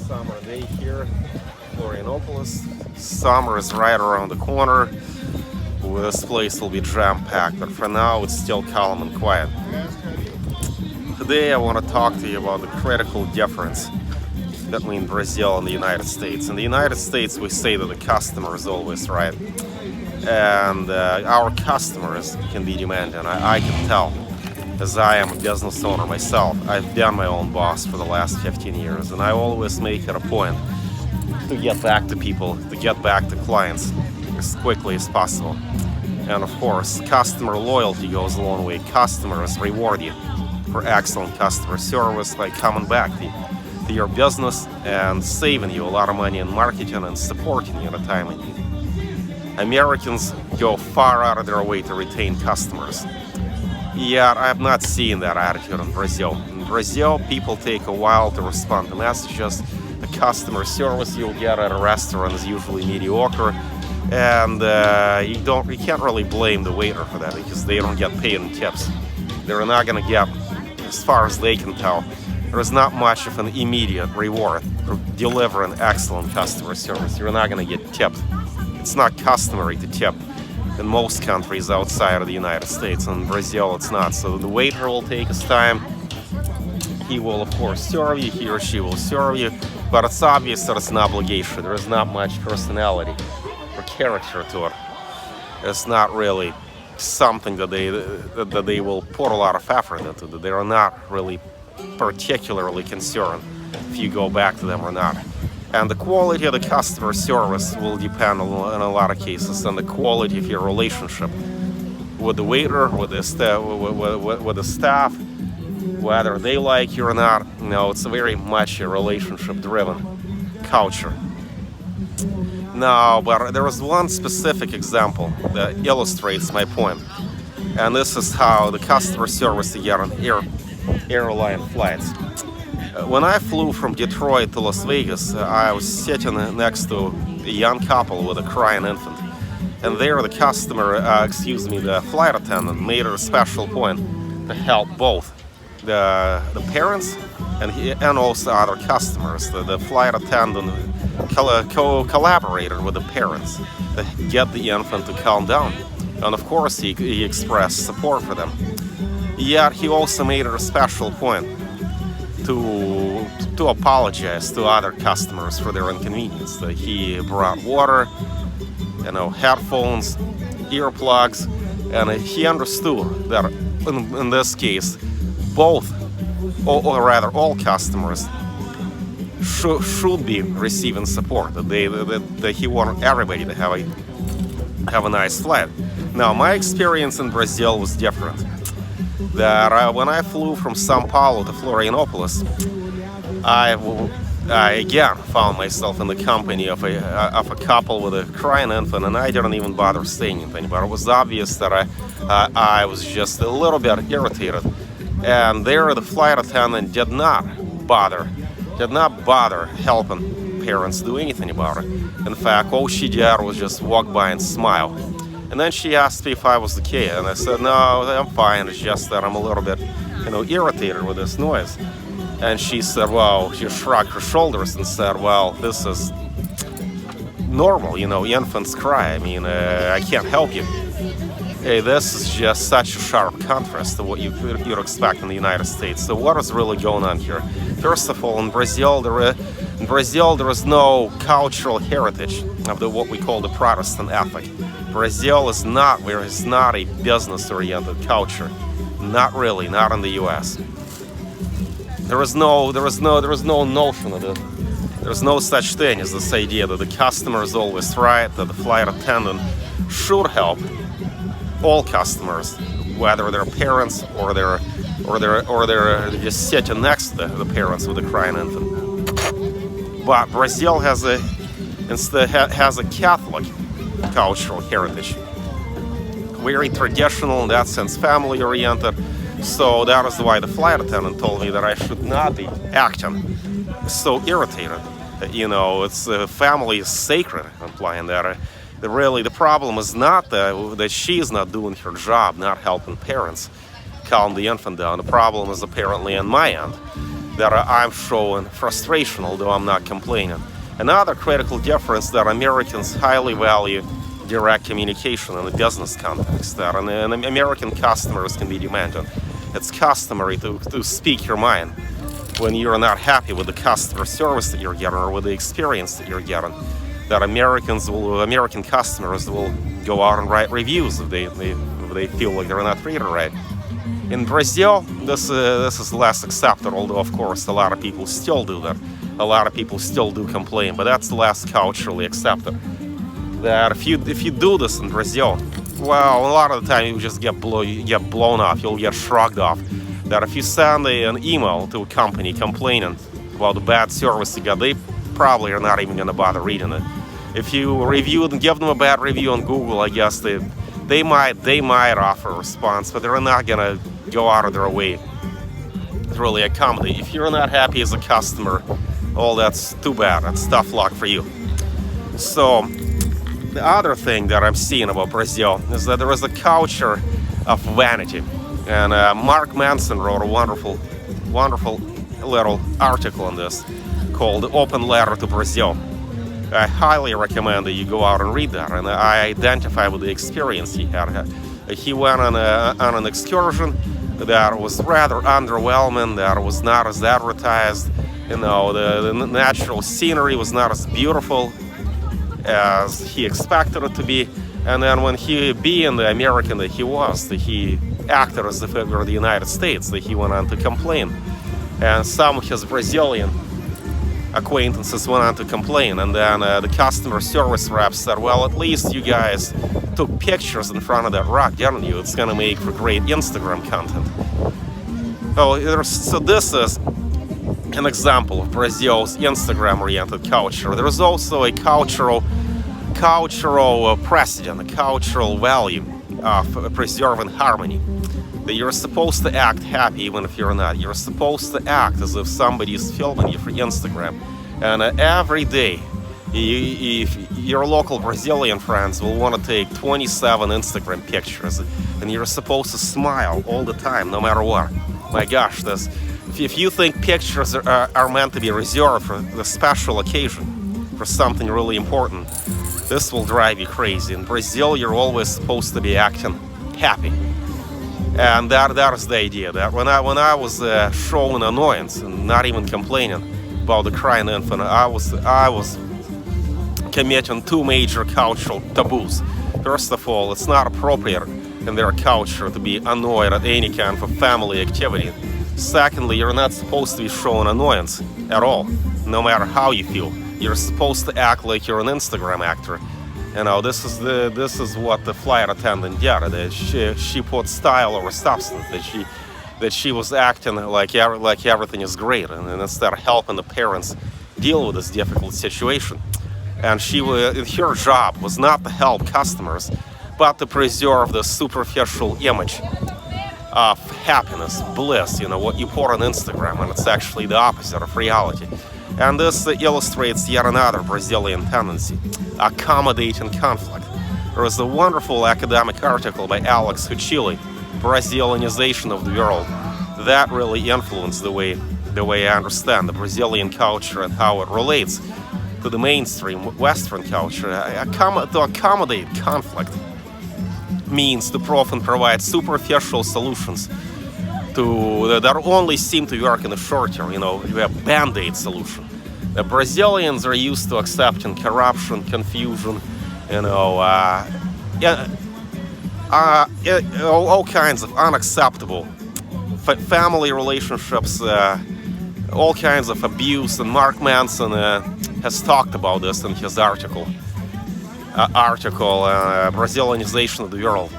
summer day here, Florianopolis. Summer is right around the corner. This place will be jam-packed, but for now it's still calm and quiet. Today I want to talk to you about the critical difference between Brazil and the United States. In the United States we say that the customer is always right. And our customers can be demanding. I can tell, as I am a business owner myself. I've been my own boss for the last 15 years, and I always make it a point to get back to people, to get back to clients as quickly as possible. And of course, customer loyalty goes a long way. Customers reward you for excellent customer service by coming back to your business and saving you a lot of money in marketing and supporting you at a time of need. Americans go far out of their way to retain customers. Yet I have not seen that attitude in Brazil. In Brazil, people take a while to respond to messages. The customer service you'll get at a restaurant is usually mediocre, and you can't really blame the waiter for that because they don't get paid in tips. They're not going to get, as far as they can tell, there is not much of an immediate reward for delivering excellent customer service. You're not going to get tipped. It's not customary to tip in most countries outside of the United States. In Brazil, it's not. So the waiter will take his time. He will, of course, serve you. He or she will serve you. But it's obvious that it's an obligation. There is not much personality or character to it. It's not really something that they will put a lot of effort into. That they are not really particularly concerned if you go back to them or not. And the quality of the customer service will depend in a lot of cases on the quality of your relationship with the waiter, with the staff, whether they like you or not. You know, it's very much a relationship-driven culture. Now, but there is one specific example that illustrates my point, and this is how the customer service you get on airline flights. When I flew from Detroit to Las Vegas, I was sitting next to a young couple with a crying infant. And there the the flight attendant made it a special point to help both the parents and also other customers. The flight attendant collaborated with the parents to get the infant to calm down. And of course he expressed support for them. Yet he also made it a special point to apologize to other customers for their inconvenience. That he brought water, headphones, earplugs, and he understood that in this case, both, or rather all customers should be receiving support. That he wanted everybody to have a nice flight. Now, my experience in Brazil was different. That when I flew from São Paulo to Florianopolis, I again found myself in the company of a couple with a crying infant, and I didn't even bother saying anything. But it was obvious that I was just a little bit irritated, and there the flight attendant did not bother helping parents do anything about it. In fact, all she did was just walk by and smile. And then she asked me if I was okay, and I said, no, I'm fine, it's just that I'm a little bit, irritated with this noise. And she said, well, she shrugged her shoulders and said, well, this is normal, infants cry, I can't help you. Hey, this is just such a sharp contrast to what you'd expect in the United States. So what is really going on here? First of all, in Brazil, there is no cultural heritage of what we call the Protestant ethic. Brazil is not a business-oriented culture. Not really, not in the U.S. There is no notion of it. There's no such thing as this idea that the customer is always right, that the flight attendant should help all customers, whether they're parents or they're just sitting next to the parents with a crying infant. But Brazil has a Catholic cultural heritage, very traditional in that sense, family-oriented. So that is why the flight attendant told me that I should not be acting so irritated. It's family is sacred, implying that the problem is not that she is not doing her job, not helping parents calm the infant down. The problem is apparently on my end. that I'm showing frustration, although I'm not complaining. Another critical difference that Americans highly value direct communication in the business context, that an American customers can be demanding. It's customary to speak your mind when you're not happy with the customer service that you're getting or with the experience that you're getting. That American customers will go out and write reviews if they feel like they're not treated right. In Brazil, this is less accepted, although of course a lot of people still do that. A lot of people still do complain, but that's less culturally accepted. That if you do this in Brazil, well, a lot of the time you just get blown off, you'll get shrugged off. That if you send an email to a company complaining about the bad service you got, they probably are not even going to bother reading it. If you review it and give them a bad review on Google, I guess they might offer a response, but they're not going to go out of their way to really accommodate. If you're not happy as a customer, well, that's too bad. That's tough luck for you. So the other thing that I'm seeing about Brazil is that there is a culture of vanity. And Mark Manson wrote a wonderful little article on this called The Open Letter to Brazil. I highly recommend that you go out and read that. And I identify with the experience he had. He went on an excursion that was rather underwhelming, that was not as advertised. You know, the natural scenery was not as beautiful as he expected it to be. And then when being the American that he acted as the figure of the United States, that he went on to complain. And some of his Brazilian acquaintances went on to complain. And then the customer service reps said, well, at least you guys took pictures in front of that rock, didn't you? It's going to make for great Instagram content. So this is an example of Brazil's Instagram-oriented culture. There is also a cultural precedent, a cultural value of preserving harmony. That you're supposed to act happy even if you're not. You're supposed to act as if somebody is filming you for Instagram. And every day, your local Brazilian friends will want to take 27 Instagram pictures. And you're supposed to smile all the time, no matter what. My gosh, if you think pictures are meant to be reserved for the special occasion, for something really important, this will drive you crazy. In Brazil, you're always supposed to be acting happy. And that is the idea, that when I was showing annoyance and not even complaining about the crying infant, I was committing two major cultural taboos. First of all, it's not appropriate in their culture to be annoyed at any kind of family activity. Secondly, you're not supposed to be showing annoyance at all, no matter how you feel. You're supposed to act like you're an Instagram actor. You know, this is what the flight attendant did. That she put style over substance. That she was acting like everything is great, and instead of helping the parents deal with this difficult situation. And her job was not to help customers, but to preserve the superficial image of happiness, bliss. You know, what you put on Instagram, and it's actually the opposite of reality. And this illustrates yet another Brazilian tendency, accommodating conflict. There was a wonderful academic article by Alex Huchili, Brazilianization of the World, that really influenced the way I understand the Brazilian culture and how it relates to the mainstream Western culture. To accommodate conflict means to often provide superficial solutions that only seem to work in the short term. You know, you have band-aid solution. The Brazilians are used to accepting corruption, confusion, you know, all kinds of unacceptable family relationships, all kinds of abuse. And Mark Manson has talked about this in his article, Brazilianization of the World.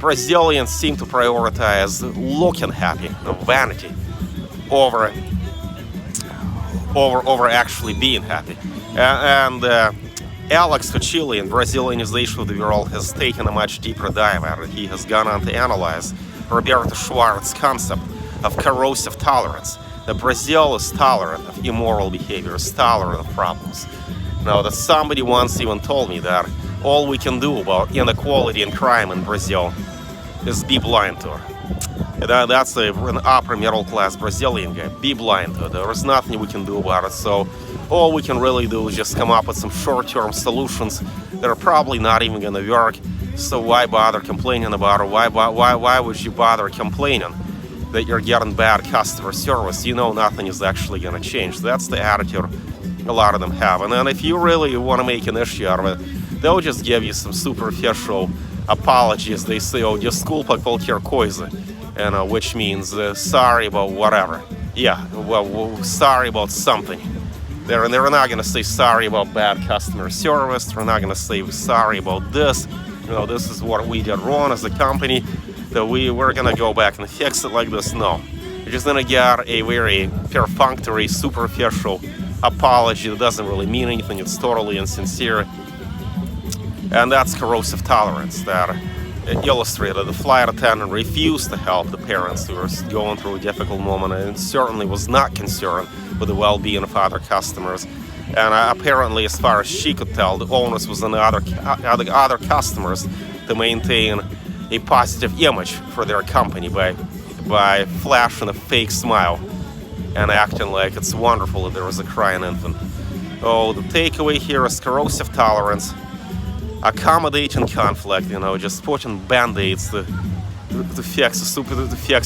Brazilians seem to prioritize looking happy, vanity, over actually being happy. And Alex Huchili in Brazilianization of the World has taken a much deeper dive at it. He has gone on to analyze Roberto Schwartz's concept of corrosive tolerance. That Brazil is tolerant of immoral behavior, is tolerant of problems. Now, that somebody once even told me that all we can do about inequality and crime in Brazil is be blind to it. That's an upper middle class Brazilian guy. Be blind to it. There is nothing we can do about it. So all we can really do is just come up with some short-term solutions that are probably not even going to work. So why bother complaining about it? Why would you bother complaining that you're getting bad customer service? You know nothing is actually going to change. That's the attitude a lot of them have. And then if you really want to make an issue out of it, they'll just give you some superficial apologies. They say, oh, desculpa qualquer coisa, which means sorry about whatever. Yeah, well, sorry about something. They're not going to say sorry about bad customer service. They're not going to say sorry about this. You know, this is what we did wrong as a company, that we're going to go back and fix it like this. No. You're just going to get a very perfunctory, superficial apology that doesn't really mean anything. It's totally insincere. And that's corrosive tolerance that illustrated. The flight attendant refused to help the parents who were going through a difficult moment, and certainly was not concerned with the well-being of other customers. And apparently, as far as she could tell, the onus was on the other customers to maintain a positive image for their company by flashing a fake smile and acting like it's wonderful that there was a crying infant. Oh, the takeaway here is corrosive tolerance, accommodating conflict, just putting band-aids to fix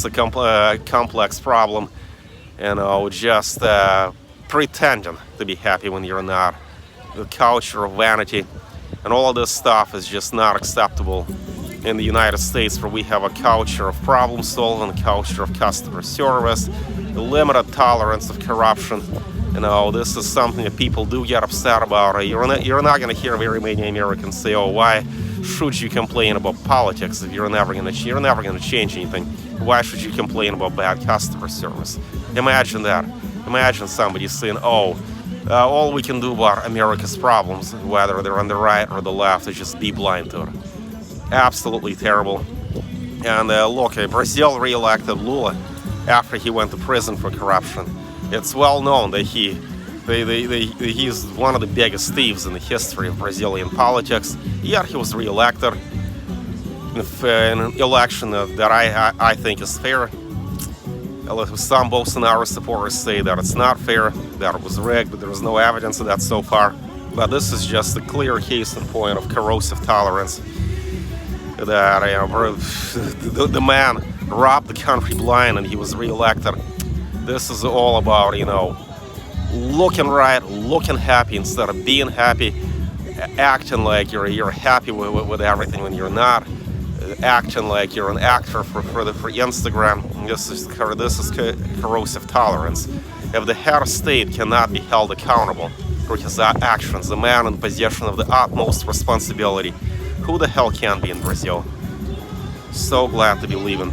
the complex problem, just pretending to be happy when you're not. The culture of vanity and all of this stuff is just not acceptable in the United States, where we have a culture of problem solving, a culture of customer service, a limited tolerance of corruption. This is something that people do get upset about. You're not going to hear very many Americans say, "Oh, why should you complain about politics if you're never going to change anything? Why should you complain about bad customer service?" Imagine that. Imagine somebody saying, "Oh, all we can do about America's problems, whether they're on the right or the left, is just be blind to it." Absolutely terrible. And look, Brazil re-elected Lula after he went to prison for corruption. It's well known that he's one of the biggest thieves in the history of Brazilian politics. Yet he was re-elected in an election that I think is fair. Some Bolsonaro supporters say that it's not fair, that it was rigged, but there was no evidence of that so far. But this is just a clear case in point of corrosive tolerance. That the man robbed the country blind and he was re-elected. This is all about, looking right, looking happy instead of being happy, acting like you're happy with everything when you're not, acting like you're an actor for Instagram. This is corrosive tolerance. If the head of state cannot be held accountable for his actions, the man in possession of the utmost responsibility, who the hell can be in Brazil? So glad to be leaving.